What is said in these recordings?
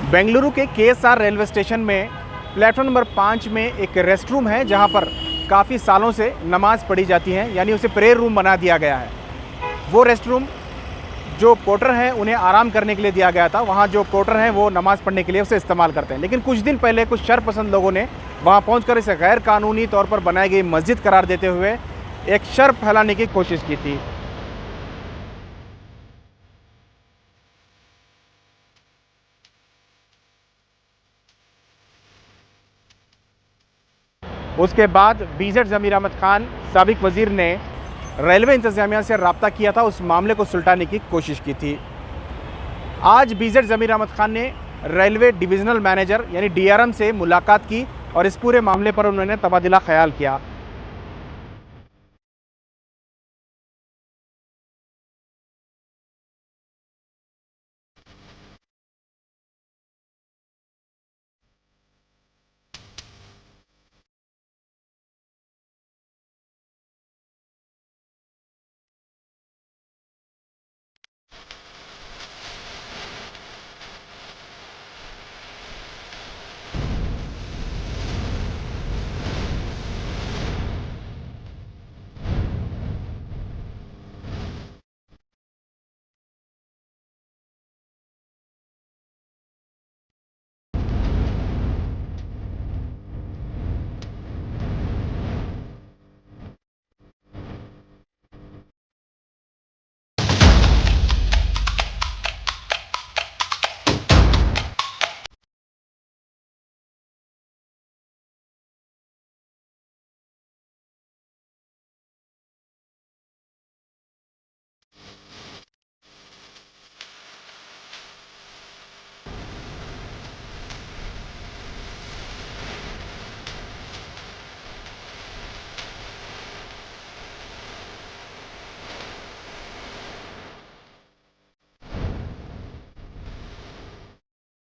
बेंगलुरु के KSR railway station में platform number 5 में एक रेस्ट रूम है जहां पर काफ़ी सालों से नमाज़ पढ़ी जाती है, यानी उसे प्रेयर रूम बना दिया गया है। वो रेस्ट रूम जो पोर्टर हैं उन्हें आराम करने के लिए दिया गया था। वहाँ जो पोर्टर हैं वो नमाज़ पढ़ने के लिए उसे इस्तेमाल करते हैं। लेकिन कुछ दिन पहले कुछ शरपसंद लोगों ने वहाँ पहुँचकर इसे गैर कानूनी तौर पर बनाई गई मस्जिद करार देते हुए एक शर फैलाने की कोशिश की थी। उसके बाद बीजेड ज़मीर अहमद खान साबिक वज़ीर ने रेलवे इंतज़ामिया से रब्ता किया था, उस मामले को सुलटाने की कोशिश की थी। आज बीजेड ज़मीर अहमद खान ने रेलवे डिविज़नल मैनेजर यानी डीआरएम से मुलाकात की और इस पूरे मामले पर उन्होंने तबादला ख्याल किया।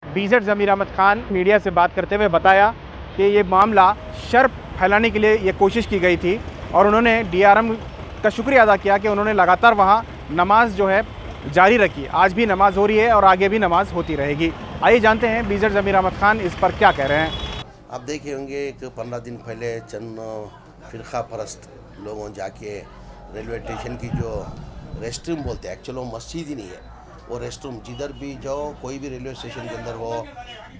बीजेड ज़मीर अहमद खान मीडिया से बात करते हुए बताया कि ये मामला शर फैलाने के लिए ये कोशिश की गई थी और उन्होंने डीआरएम का शुक्रिया अदा किया कि उन्होंने लगातार वहाँ नमाज जो है जारी रखी। आज भी नमाज हो रही है और आगे भी नमाज होती रहेगी। आइए जानते हैं बीजेड ज़मीर अहमद खान इस पर क्या कह रहे हैं। आप देखे होंगे कि 15 दिन पहले चंद फ़िरका परस्त लोगों जाके रेलवे स्टेशन की जो रेस्ट रूम बोलते हैं, एक्चुअली वो मस्जिद ही नहीं है, वो रेस्ट रूम जिधर भी जाओ, कोई भी रेलवे स्टेशन के अंदर हो,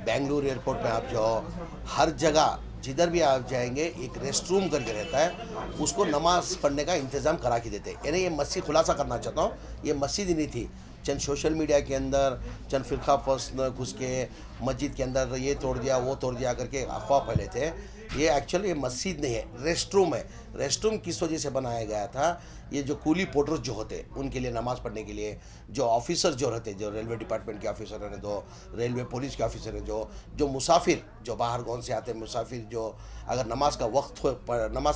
बेंगलुरु एयरपोर्ट में आप जाओ, हर जगह जिधर भी आप जाएंगे एक रेस्ट रूम करके रहता है, उसको नमाज पढ़ने का इंतज़ाम करा के देते हैं। यानी ये मस्जिद खुलासा करना चाहता हूँ, ये मस्जिद ही नहीं थी। चंद सोशल मीडिया के अंदर चंद फ़िरका परस्त घुस के मस्जिद के अंदर ये तोड़ दिया वो तोड़ दिया करके अफवाह फैले थे। ये एक्चुअली ये मस्जिद नहीं है, रेस्ट रूम है। रेस्ट रूम किस वजह से बनाया गया था, ये जो कूली पोर्टर्स जो होते उनके लिए नमाज़ पढ़ने के लिए, जो ऑफिसर जो रहते, जो रेलवे डिपार्टमेंट के ऑफिसर हैं, तो रेलवे पुलिस के ऑफिसर हैं, जो मुसाफिर जो बाहर गाँव से आते हैं, मुसाफिर जो अगर नमाज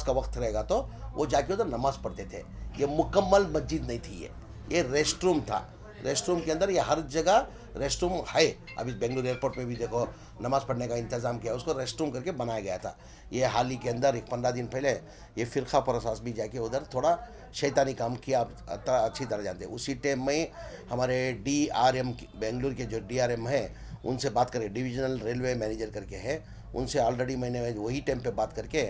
का वक्त रहेगा तो वो जाके उधर नमाज़ पढ़ते थे। ये मुकम्मल मस्जिद नहीं थी, ये रेस्ट रूम था। रेस्ट रूम के अंदर ये हर जगह रेस्ट रूम है। अभी बेंगलुरु एयरपोर्ट में भी देखो नमाज़ पढ़ने का इंतज़ाम किया, उसको रेस्ट रूम करके बनाया गया था। ये हाल ही के अंदर एक 15 दिन पहले ये फ़िरका परस्त भी जाके उधर थोड़ा शैतानी काम किया, आप अच्छी तरह जानते हैं। उसी टाइम में हमारे डीआरएम बेंगलुरु के जो डीआरएम है उनसे बात करके, डिविजनल रेलवे मैनेजर करके है, उनसे ऑलरेडी मैंने वही टाइम पे बात करके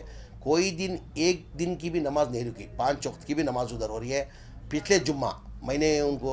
कोई दिन एक दिन की भी नमाज़ नहीं रुकी, 5 वक्त की भी नमाज़ उधर हो रही है। पिछले जुम्मा मैंने उनको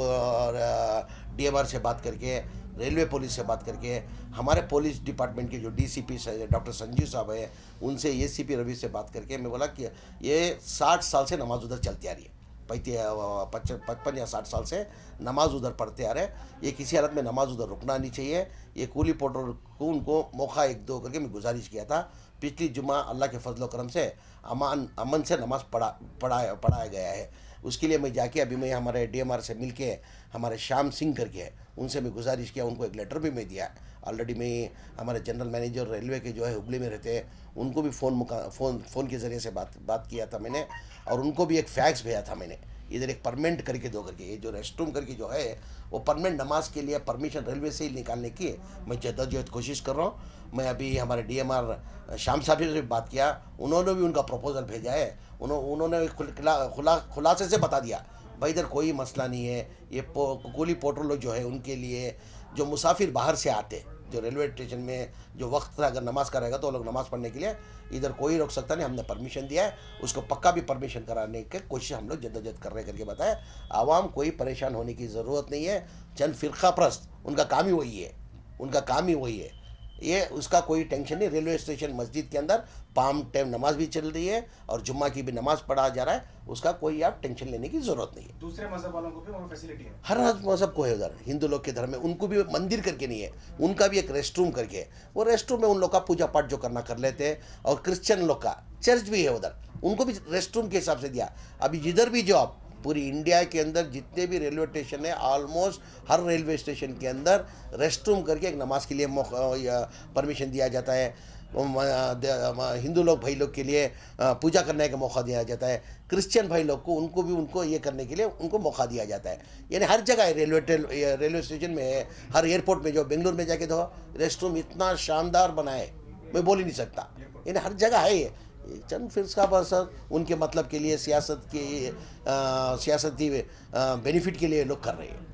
डीएमआर से बात करके, रेलवे पुलिस से बात करके, हमारे पुलिस डिपार्टमेंट के जो डीसीपी डॉक्टर संजीव साहब है उनसे, एसीपी रवि से बात करके मैं बोला कि ये 60 साल से नमाज उधर चलती आ रही है, 55 या 60 साल से नमाज उधर पढ़ते आ रहे हैं। ये किसी हालत में नमाज उधर रुकना नहीं चाहिए। ये कूली पोर्टर को उनको मौका एक दो करके मैं गुजारिश किया था। पिछली जुम्मा अल्लाह के फजल करम से अमन से नमाज पढ़ाया गया है। उसके लिए मैं जाके अभी मैं हमारे डीएमआर से मिल के, हमारे श्याम सिंह करके है, उनसे मैं गुजारिश किया, उनको एक लेटर भी मैं दिया। ऑलरेडी मैं हमारे जनरल मैनेजर रेलवे के जो है हुबली में रहते हैं, उनको भी फ़ोन के ज़रिए से बात किया था मैंने, और उनको भी एक फैक्स भेजा था मैंने, इधर एक परमानेंट करके दो करके। ये जो रेस्ट रूम करके जो है वो परमानेंट नमाज के लिए परमिशन रेलवे से ही निकालने की मैं जद्दोजहद कोशिश कर रहा हूँ। मैं अभी हमारे डीएमआर श्याम साहब से भी बात किया, उन्होंने भी उनका प्रपोजल भेजा है। उन्होंने खुलासे से बता दिया भाई इधर कोई मसला नहीं है। ये कुली पोर्टल लोग जो है उनके लिए, जो मुसाफिर बाहर से आते, जो रेलवे स्टेशन में जो वक्त था अगर नमाज का रहेगा तो वो लोग नमाज़ पढ़ने के लिए इधर कोई रोक सकता नहीं। हमने परमिशन दिया है, उसको पक्का भी परमिशन कराने की कोशिश हम लोग जद्दोजहद कर रहे करके बताया। आवाम कोई परेशान होने की ज़रूरत नहीं है। चंद फ़िरका परस्त, उनका काम ही वही है, उनका काम ही वही है। ये उसका कोई टेंशन नहीं। रेलवे स्टेशन मस्जिद के अंदर पाम टाइम नमाज भी चल रही है और जुम्मा की भी नमाज पढ़ा जा रहा है, उसका कोई आप टेंशन लेने की ज़रूरत नहीं है। दूसरे मजहब वालों को भी वहाँ फैसिलिटी है। हर मज़हब को है उधर। हिंदू लोग के धर्म में उनको भी मंदिर करके नहीं है, उनका भी एक रेस्ट रूम करके है। वो रेस्ट रूम में उन लोग का पूजा पाठ जो करना कर लेते हैं। और क्रिश्चियन लोग का चर्च भी है उधर, उनको भी रेस्ट रूम के हिसाब से दिया। अभी जिधर भी जो आप पूरी इंडिया के अंदर जितने भी रेलवे स्टेशन है, ऑलमोस्ट हर रेलवे स्टेशन के अंदर रेस्ट रूम करके एक नमाज के लिए परमिशन दिया जाता है। हिंदू लोग भाई लोग के लिए पूजा करने का मौका दिया जाता है। क्रिश्चियन भाई लोग को उनको ये करने के लिए उनको मौका दिया जाता है। यानी हर जगह है, रेलवे स्टेशन में है, हर एयरपोर्ट में। जो बेंगलुरु में जाके देखो रेस्ट रूम इतना शानदार बना है, मैं बोल ही नहीं सकता। यानी हर जगह है ये। चंद फ़िरका परस्त उनके मतलब के लिए सियासती बेनिफिट के लिए लोग कर रहे हैं।